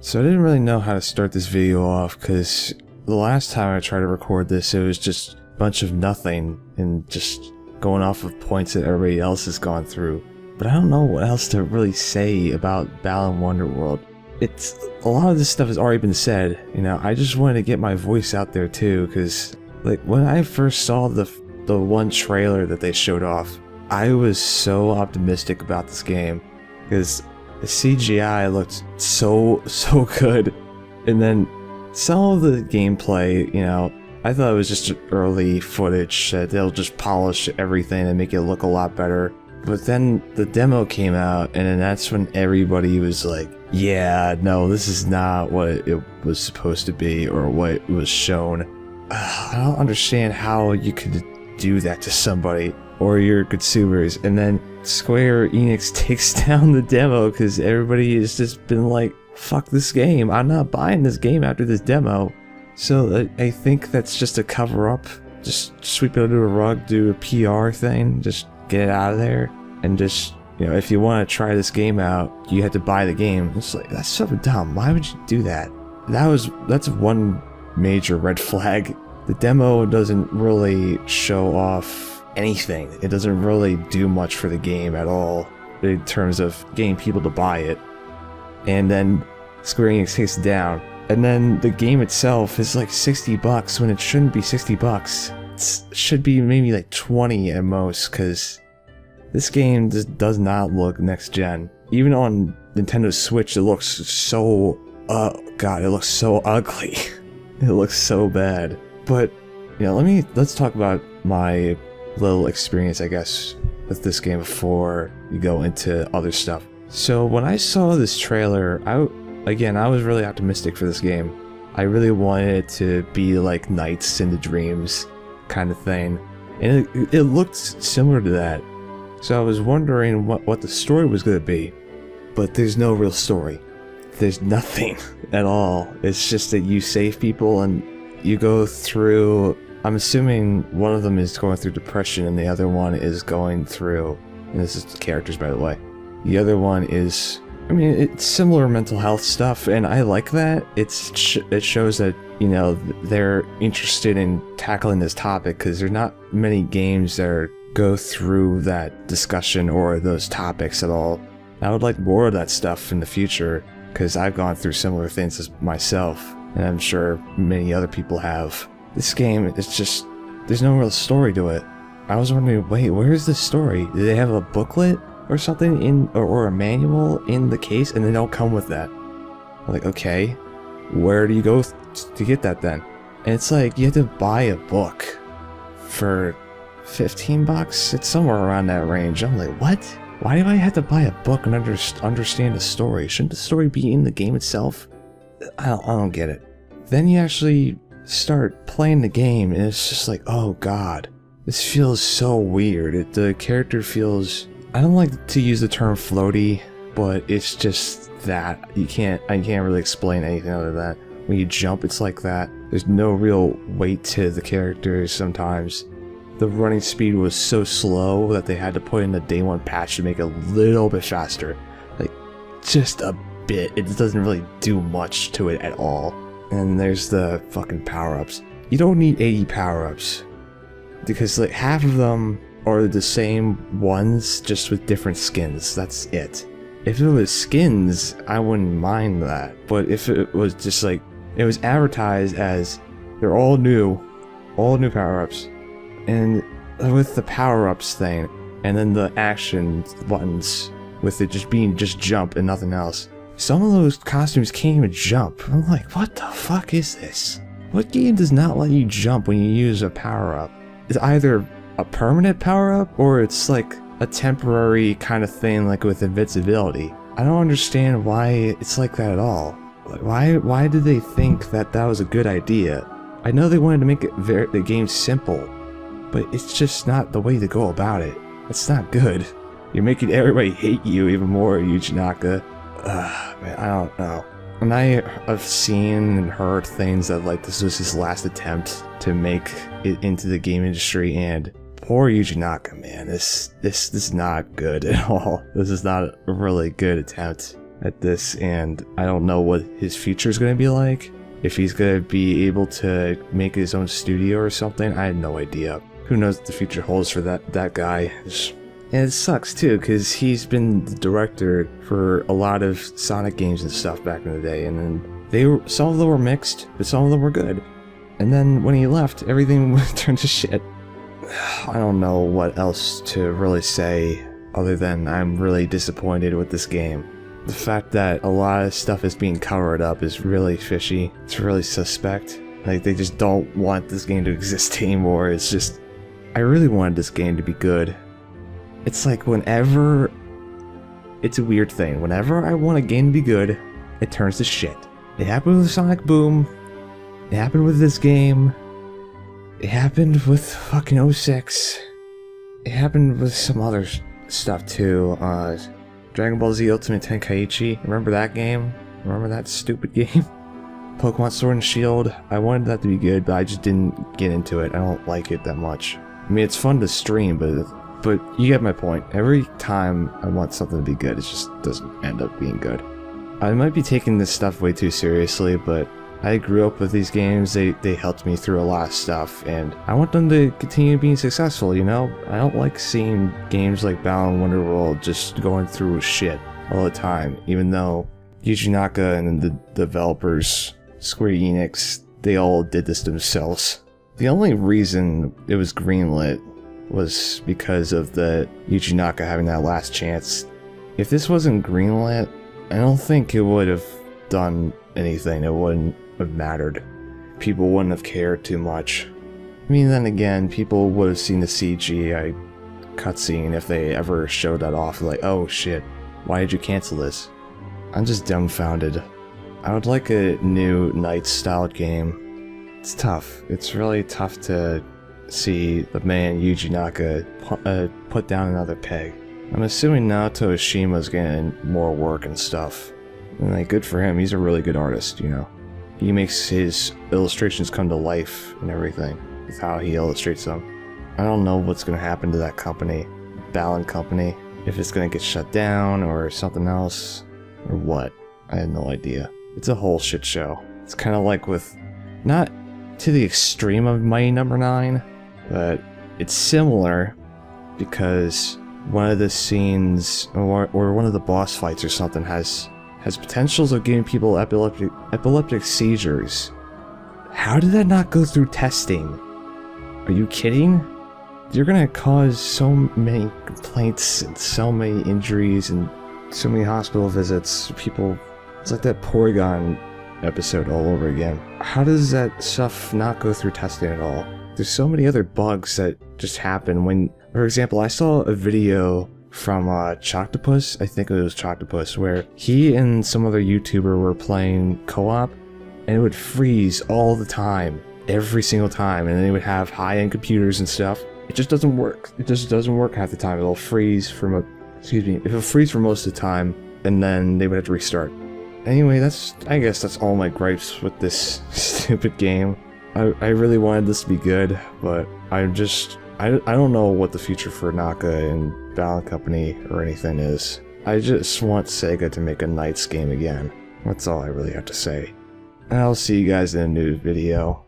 So I didn't really know how to start this video off because the last time I tried to record this, it was just a bunch of nothing and just going off of points that everybody else has gone through. But I don't know what else to really say about Balan Wonderworld. A lot of this stuff has already been said, you know. I just wanted to get my voice out there too, because like when I first saw the one trailer that they showed off, I was so optimistic about this game because the CGI looked so good, and then some of the gameplay, you know, I thought it was just early footage that they'll just polish everything and make it look a lot better. But then the demo came out, and then that's when everybody was like, yeah, no, this is not what it was supposed to be or what was shown. I don't understand how you could do that to somebody or your consumers, and then Square Enix takes down the demo because everybody has just been like, fuck this game, I'm not buying this game after this demo. So I think that's just a cover up, just sweep it under the rug, do a PR thing, just get it out of there, and just, you know, if you want to try this game out, you have to buy the game. It's like, that's so dumb. Why would you do that? That's one major red flag. The demo doesn't really show off anything. It doesn't really do much for the game at all in terms of getting people to buy it. And then Square Enix takes it down. And then the game itself is like $60 when it shouldn't be $60. It should be maybe like 20 at most, because this game just does not look next gen. Even on Nintendo Switch, it looks so, God, it looks so ugly. It looks so bad. But, you know, let's talk about my little experience, I guess, with this game before you go into other stuff. So when I saw this trailer, I was really optimistic for this game. I really wanted it to be like Nights into Dreams kind of thing, and it looked similar to that. So I was wondering what the story was going to be, but there's no real story. There's nothing at all. It's just that you save people and you go through, I'm assuming one of them is going through depression and the other one is going through, and this is the characters by the way, the other one is, I mean, it's similar mental health stuff, and I like that. It shows that, you know, they're interested in tackling this topic, because there's not many games that go through that discussion or those topics at all. I would like more of that stuff in the future, because I've gone through similar things as myself, and I'm sure many other people have. This game, it's just, there's no real story to it. I was wondering, wait, where's the story? Do they have a booklet or something in, or a manual in the case, and they don't come with that? I'm like, okay, where do you go to get that then? And it's like, you have to buy a book for $15? It's somewhere around that range. I'm like, what? Why do I have to buy a book and understand the story? Shouldn't the story be in the game itself? I don't get it. Then you actually start playing the game, and it's just like, oh god, this feels so weird. The character feels, I don't like to use the term floaty, but it's just that. I can't really explain anything other than that. When you jump, it's like that. There's no real weight to the characters sometimes. The running speed was so slow that they had to put in the day one patch to make it a little bit faster. Like, just a bit. It doesn't really do much to it at all. And there's the fucking power-ups. You don't need 80 power-ups, because like half of them are the same ones, just with different skins. That's it. If it was skins, I wouldn't mind that. But if it was just like, it was advertised as they're all new power-ups, and with the power-ups thing, and then the action buttons with it just being just jump and nothing else. Some of those costumes can't even jump. I'm like, what the fuck is this? What game does not let you jump when you use a power-up? It's either a permanent power-up, or it's like a temporary kind of thing, like with invincibility. I don't understand why it's like that at all. Why did they think that that was a good idea? I know they wanted to make the game simple, but it's just not the way to go about it. It's not good. You're making everybody hate you even more, Yuji Naka. Man, I don't know. And I have seen and heard things that like this was his last attempt to make it into the game industry, and poor Yuji Naka, man, this is not good at all. This is not a really good attempt. at this, and I don't know what his future is going to be like. If he's going to be able to make his own studio or something, I have no idea. Who knows what the future holds for that guy. And it sucks too, because he's been the director for a lot of Sonic games and stuff back in the day, and then some of them were mixed, but some of them were good. And then when he left, everything turned to shit. I don't know what else to really say other than I'm really disappointed with this game. The fact that a lot of stuff is being covered up is really fishy. It's really suspect. Like, they just don't want this game to exist anymore. It's just... I really wanted this game to be good. It's like whenever... It's a weird thing. Whenever I want a game to be good, it turns to shit. It happened with Sonic Boom. It happened with this game. It happened with fucking 06. It happened with some other stuff too. Dragon Ball Z Ultimate Tenkaichi. Remember that game? Remember that stupid game? Pokemon Sword and Shield. I wanted that to be good, but I just didn't get into it. I don't like it that much. I mean, it's fun to stream, but you get my point. Every time I want something to be good, it just doesn't end up being good. I might be taking this stuff way too seriously, but I grew up with these games. They helped me through a lot of stuff, and I want them to continue being successful, you know? I don't like seeing games like Balan Wonderworld just going through shit all the time, even though Yuji Naka and the developers, Square Enix, they all did this themselves. The only reason it was greenlit was because of the Yuji Naka having that last chance. If this wasn't greenlit, I don't think it would have done anything. It wouldn't have mattered. People wouldn't have cared too much. I mean, then again, people would have seen the CGI cutscene if they ever showed that off. Like, oh shit, why did you cancel this? I'm just dumbfounded. I would like a new Knights-style game. It's tough. It's really tough to see the man Yuji Naka put down another peg. I'm assuming Naoto Oshima's getting more work and stuff. And like, good for him. He's a really good artist, you know. He makes his illustrations come to life and everything with how he illustrates them. I don't know what's going to happen to that company, Balan Company, if it's going to get shut down or something else, or what. I have no idea. It's a whole shit show. It's kind of like with, not to the extreme of Mighty No. 9, but it's similar because one of the scenes, or one of the boss fights or something has potentials of giving people epileptic seizures. How did that not go through testing? Are you kidding? You're gonna cause so many complaints and so many injuries and so many hospital visits. People, it's like that Porygon episode all over again. How does that stuff not go through testing at all? There's so many other bugs that just happen when, for example, I saw a video from Choctopus, I think it was Choctopus, where he and some other YouTuber were playing co-op, and it would freeze all the time, every single time, and they would have high-end computers and stuff. It just doesn't work. It just doesn't work half the time. It'll freeze for it'll freeze for most of the time, and then they would have to restart. Anyway, I guess that's all my gripes with this stupid game. I really wanted this to be good, but I don't know what the future for Naka and Balan Company or anything is. I just want Sega to make a Knights game again. That's all I really have to say. And I'll see you guys in a new video.